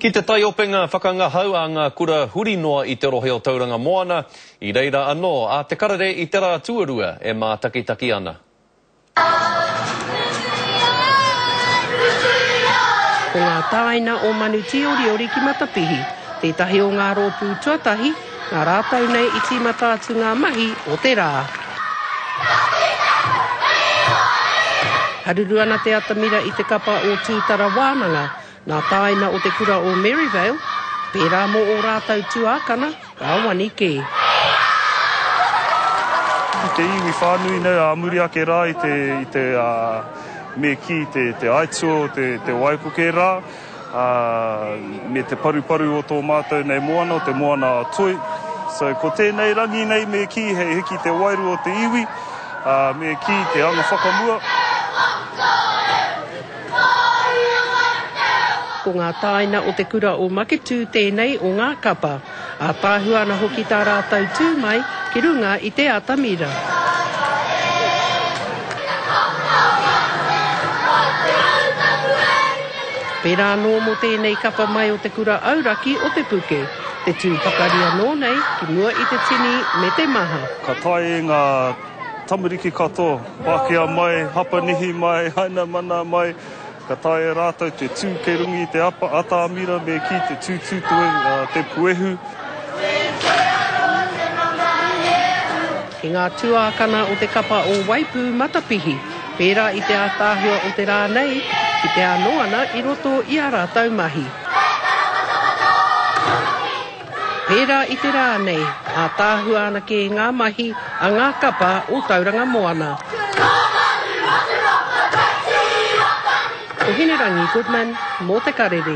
Ki te tai openga whakangahau a ngā kura huri noa I te rohe o Tauranga Moana, I reira anō, a te karare I te rā tuarua e mā takitaki ana. Ko ngā tāina o manu tioriori ki Matapihi, tētahi o ngā rōpū tuatahi, ngā rātau nei I tīmata atu ngā mahi o te rā. Haruru ana te atamira I te kapa o Tūtara Wānanga, nā tāina o te kura o Maryvale, pērā mō o rātau tuākana, ka wani kē. I te iwi whānui nei a muri ake rā I te me ki te aitio, te waipuke rā, me te paru o tō mātou nei moana, o te moana toi. So ko tēnei rangi nei me ki hei hiki te wairu o te iwi, me ki te anga whakamua. Ko ngā tāina o te kura o Maketu tēnei o ngā kapa, a tāhua ana hoki tā rātau tūmai ki runga I te atamira. Pērā nō mo tēnei kapa mai o te kura auraki o te puke, te tūpakaria nō nei ki mua I te tini me te maha. Ka tae ngā tamariki katoa, Pākehā mai, Hapanihi mai, Haina Mana mai, ka tae rātou te tū kei rungi te ata amira me ki te tūtūtue, te puehu. Ki ngā tuākana o te kapa o Waipu Matapihi, pērā I te ātāhua o te rā nei, ki te anoana I roto I a rātau mahi. Pērā I te rā nei, ātāhua ana ke ngā mahi a ngā kapa o Tauranga Moana. Ko Hinerangi Goodman, mō te karere.